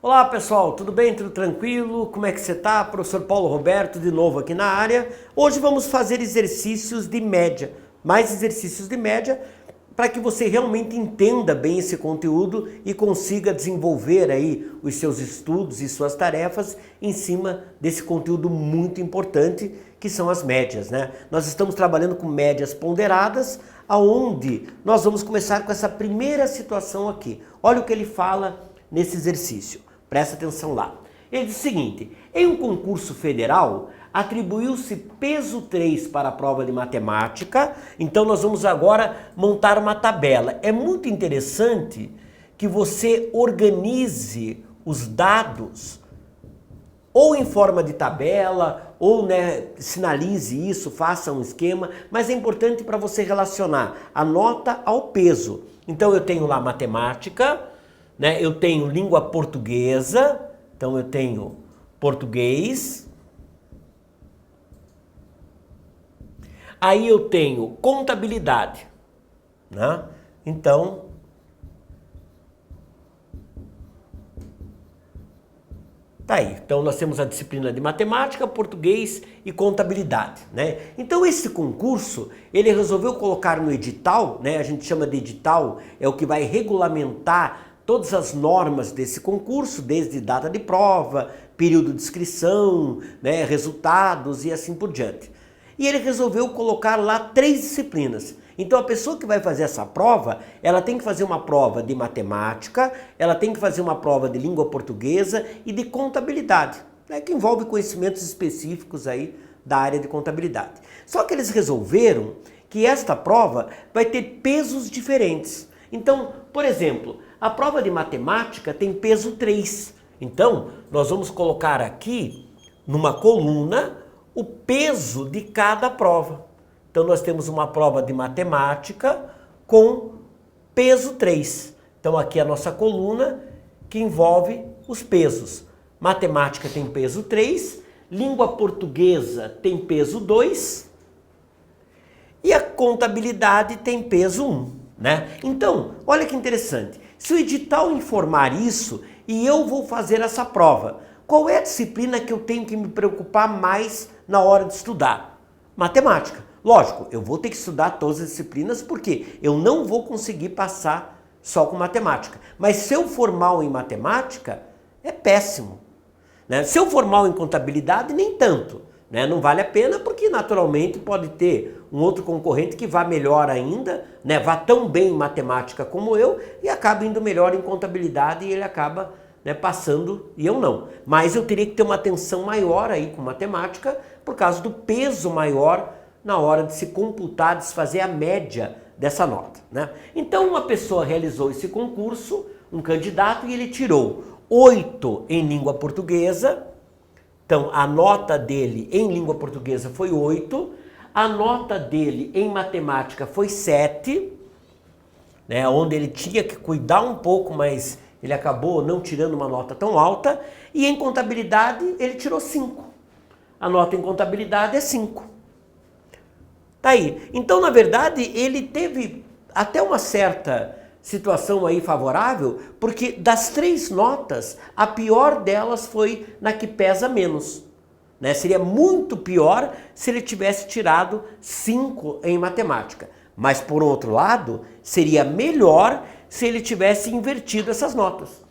Olá pessoal, tudo bem? Tudo tranquilo? Como é que você tá? Professor Paulo Roberto de novo aqui na área. Hoje vamos fazer exercícios de média, mais exercícios de média para que você realmente entenda bem esse conteúdo e consiga desenvolver aí os seus estudos e suas tarefas em cima desse conteúdo muito importante que são as médias, né? Nós estamos trabalhando com médias ponderadas, aonde nós vamos começar com essa primeira situação aqui. Olha o que ele fala nesse exercício. Presta atenção lá. Ele diz o seguinte: em um concurso federal, atribuiu-se peso 3 para a prova de matemática. Então nós vamos agora montar uma tabela. É muito interessante que você organize os dados ou em forma de tabela, ou sinalize isso, faça um esquema, mas é importante para você relacionar a nota ao peso. Então eu tenho lá matemática, eu tenho língua portuguesa, então eu tenho português. Aí eu tenho contabilidade, né? Então, tá aí. Então nós temos a disciplina de matemática, português e contabilidade, né? Então esse concurso, ele resolveu colocar no edital, né? A gente chama de edital, é o que vai regulamentar todas as normas desse concurso, desde data de prova, período de inscrição, né, resultados e assim por diante. E ele resolveu colocar lá 3 disciplinas. Então a pessoa que vai fazer essa prova, ela tem que fazer uma prova de matemática, ela tem que fazer uma prova de língua portuguesa e de contabilidade, né, que envolve conhecimentos específicos aí da área de contabilidade. Só que eles resolveram que esta prova vai ter pesos diferentes. Então, por exemplo, a prova de matemática tem peso 3. Então, nós vamos colocar aqui, numa coluna, o peso de cada prova. Então, nós temos uma prova de matemática com peso 3. Então, aqui é a nossa coluna que envolve os pesos. Matemática tem peso 3, língua portuguesa tem peso 2 e a contabilidade tem peso 1. Né? Então, olha que interessante. Se o edital informar isso e eu vou fazer essa prova, qual é a disciplina que eu tenho que me preocupar mais na hora de estudar? Matemática. Lógico, eu vou ter que estudar todas as disciplinas porque eu não vou conseguir passar só com matemática. Mas se eu for mal em matemática, é péssimo. Né? Se eu for mal em contabilidade, nem tanto. Né? Não vale a pena porque naturalmente pode ter um outro concorrente que vá melhor ainda, né? Vá tão bem em matemática como eu e acaba indo melhor em contabilidade e ele acaba, né, passando e eu não. Mas eu teria que ter uma atenção maior aí com matemática por causa do peso maior na hora de se computar, de se fazer a média dessa nota. Né? Então uma pessoa realizou esse concurso, um candidato, e ele tirou 8 em língua portuguesa. Então, a nota dele em língua portuguesa foi 8, a nota dele em matemática foi 7, né, onde ele tinha que cuidar um pouco, mas ele acabou não tirando uma nota tão alta, e em contabilidade ele tirou 5. A nota em contabilidade é 5. Tá aí. Então, na verdade, ele teve até uma certa situação aí favorável, porque das 3 notas, a pior delas foi na que pesa menos. Né? Seria muito pior se ele tivesse tirado 5 em matemática. Mas, por outro lado, seria melhor se ele tivesse invertido essas notas.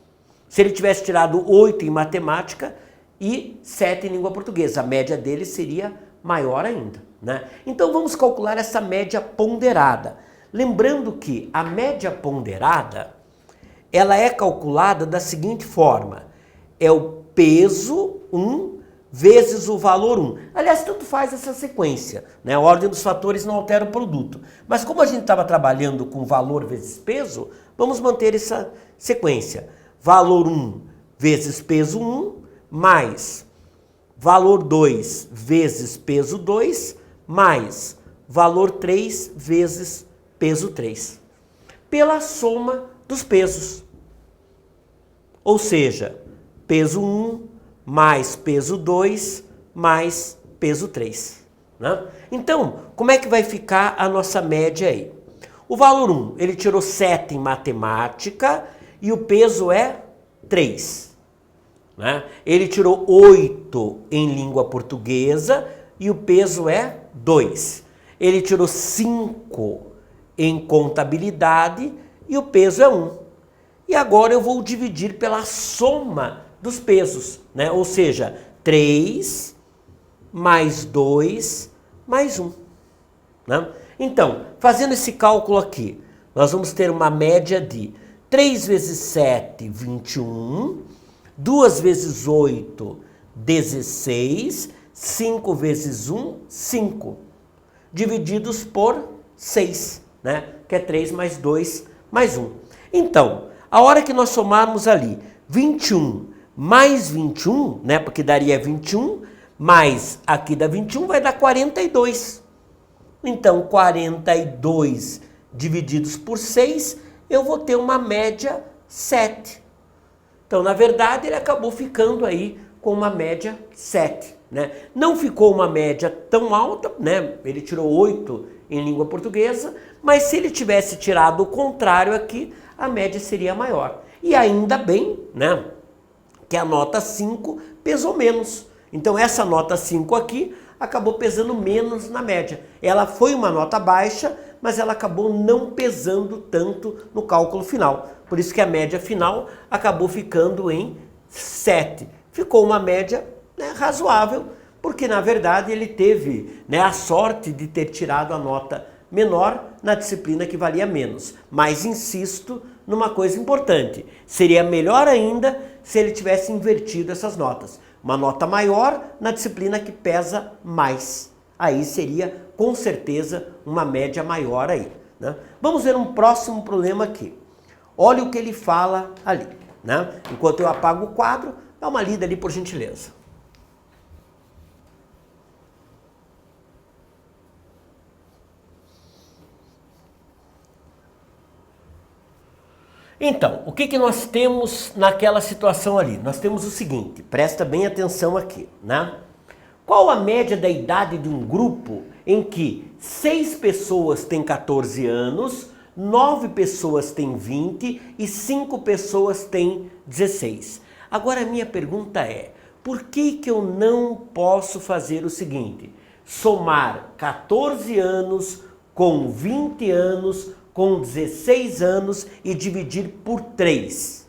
Se ele tivesse tirado 8 em matemática e 7 em língua portuguesa. A média dele seria maior ainda. Né? Então, vamos calcular essa média ponderada. Lembrando que a média ponderada, ela é calculada da seguinte forma: é o peso 1 vezes o valor 1. Aliás, tanto faz essa sequência, né? A ordem dos fatores não altera o produto. Mas como a gente estava trabalhando com valor vezes peso, vamos manter essa sequência. Valor 1 vezes peso 1, mais valor 2 vezes peso 2, mais valor 3 vezes peso 3, pela soma dos pesos. Ou seja, peso 1 mais peso 2 mais peso 3. Né? Então, como é que vai ficar a nossa média aí? O valor 1, ele tirou 7 em matemática e o peso é 3. né? Ele tirou 8 em língua portuguesa e o peso é 2. Ele tirou 5 em contabilidade e o peso é 1. E agora eu vou dividir pela soma dos pesos, né? Ou seja, 3 mais 2 mais 1. Né? Então, fazendo esse cálculo aqui, nós vamos ter uma média de 3 vezes 7, 21, 2 vezes 8, 16, 5 vezes 1, 5, divididos por 6, né? Que é 3 mais 2 mais 1. Então, a hora que nós somarmos ali 21 mais 21, né? Porque daria 21, mais aqui dá 21, vai dar 42. Então, 42 divididos por 6, eu vou ter uma média 7. Então, na verdade, ele acabou ficando aí com uma média 7, né? Não ficou uma média tão alta, né? Ele tirou 8 em língua portuguesa, mas se ele tivesse tirado o contrário aqui, a média seria maior. E ainda bem, né, que a nota 5 pesou menos. Então, essa nota 5 aqui acabou pesando menos na média. Ela foi uma nota baixa, mas ela acabou não pesando tanto no cálculo final. Por isso que a média final acabou ficando em 7. Ficou uma média, né, razoável, porque na verdade ele teve, né, a sorte de ter tirado a nota menor na disciplina que valia menos. Mas insisto numa coisa importante, seria melhor ainda se ele tivesse invertido essas notas. Uma nota maior na disciplina que pesa mais. Aí seria, com certeza, uma média maior aí, né? Vamos ver um próximo problema aqui. Olha o que ele fala ali, né? Enquanto eu apago o quadro, dá uma lida ali por gentileza. Então, o que nós temos naquela situação ali? Nós temos o seguinte, presta bem atenção aqui, né? Qual a média da idade de um grupo em que 6 pessoas têm 14 anos, 9 pessoas têm 20 e 5 pessoas têm 16? Agora a minha pergunta é, por que eu não posso fazer o seguinte? Somar 14 anos com 20 anos com 16 anos e dividir por 3.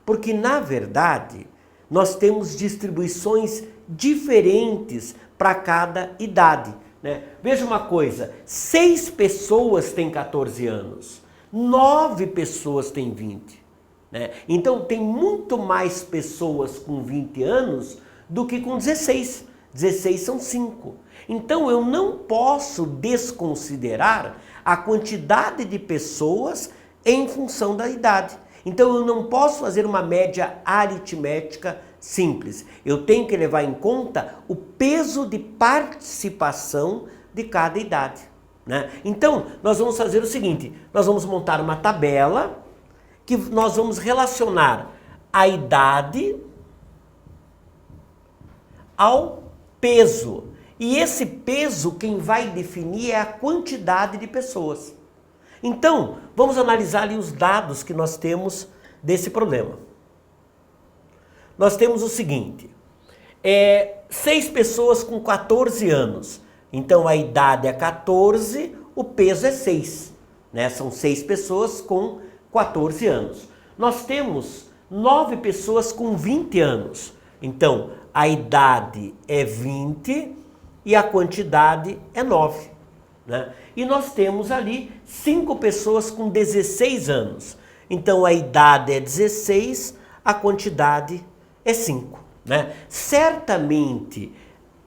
Porque, na verdade, nós temos distribuições diferentes para cada idade, né? Veja uma coisa, 6 pessoas têm 14 anos, 9 pessoas têm 20. Né? Então, tem muito mais pessoas com 20 anos do que com 16. 16 são 5. Então, eu não posso desconsiderar a quantidade de pessoas em função da idade. Então, eu não posso fazer uma média aritmética simples. Eu tenho que levar em conta o peso de participação de cada idade, né? Então, nós vamos fazer o seguinte, nós vamos montar uma tabela que nós vamos relacionar a idade ao peso. E esse peso, quem vai definir é a quantidade de pessoas. Então, vamos analisar ali os dados que nós temos desse problema. Nós temos o seguinte, 6 pessoas com 14 anos. Então, a idade é 14, o peso é 6. Né? São 6 pessoas com 14 anos. Nós temos 9 pessoas com 20 anos. Então, a idade é 20 e a quantidade é 9. Né? E nós temos ali 5 pessoas com 16 anos. Então, a idade é 16, a quantidade é 5. Né? Certamente,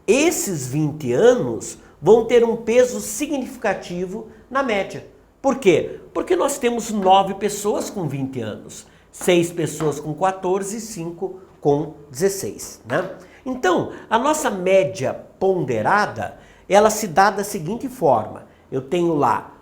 esses 20 anos vão ter um peso significativo na média. Por quê? Porque nós temos 9 pessoas com 20 anos, 6 pessoas com 14 e 5 com 16. Né? Então, a nossa média ponderada, ela se dá da seguinte forma. Eu tenho lá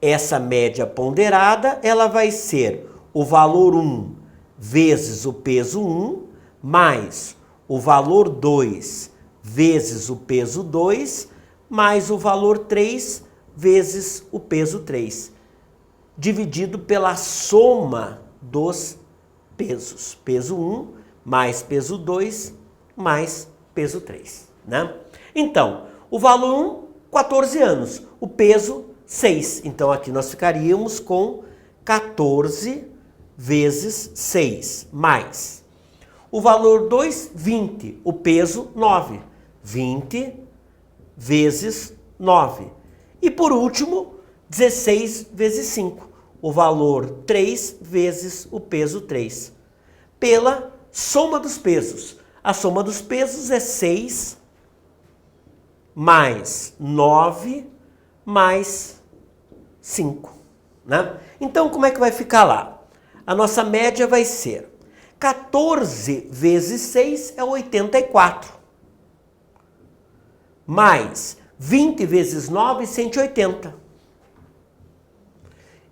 essa média ponderada, ela vai ser o valor 1 vezes o peso 1, mais o valor 2 vezes o peso 2, mais o valor 3 vezes o peso 3, dividido pela soma dos pesos. Peso 1 mais peso 2, mais peso 3, né? Então, o valor 1, 14 anos. O peso, 6. Então, aqui nós ficaríamos com 14 vezes 6, mais. O valor 2, 20. O peso, 9. 20 vezes 9. E por último, 16 vezes 5. O valor 3 vezes o peso 3. Pela soma dos pesos. A soma dos pesos é 6 mais 9 mais 5. Né? Então, como é que vai ficar lá? A nossa média vai ser 14 vezes 6 é 84. Mais 20 vezes 9, 180.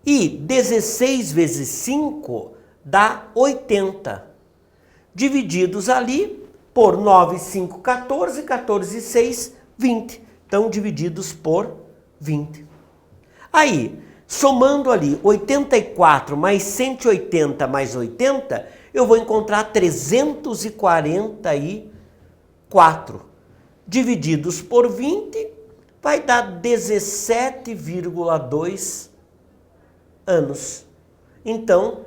E 16 vezes 5 dá 80. Divididos ali por 9, 5, 14, 14 e 6, 20. Então, divididos por 20. Aí, somando ali 84 mais 180 mais 80, eu vou encontrar 344. Divididos por 20, vai dar 17,2 anos. Então,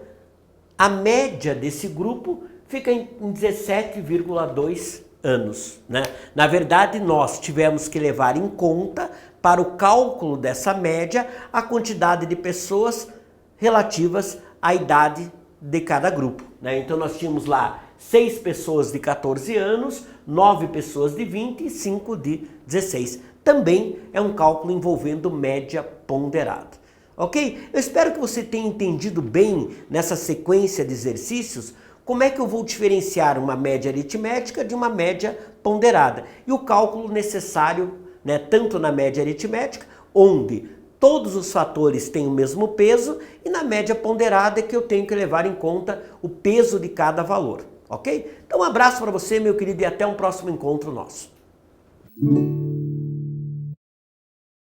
a média desse grupo fica em 17,2 anos, né? Na verdade, nós tivemos que levar em conta, para o cálculo dessa média, a quantidade de pessoas relativas à idade de cada grupo, né? Então, nós tínhamos lá 6 pessoas de 14 anos, 9 pessoas de 20 e 5 de 16. Também é um cálculo envolvendo média ponderada. Ok? Eu espero que você tenha entendido bem nessa sequência de exercícios como é que eu vou diferenciar uma média aritmética de uma média ponderada. E o cálculo necessário, né, tanto na média aritmética, onde todos os fatores têm o mesmo peso, e na média ponderada é que eu tenho que levar em conta o peso de cada valor. Ok? Então um abraço para você, meu querido, e até um próximo encontro nosso.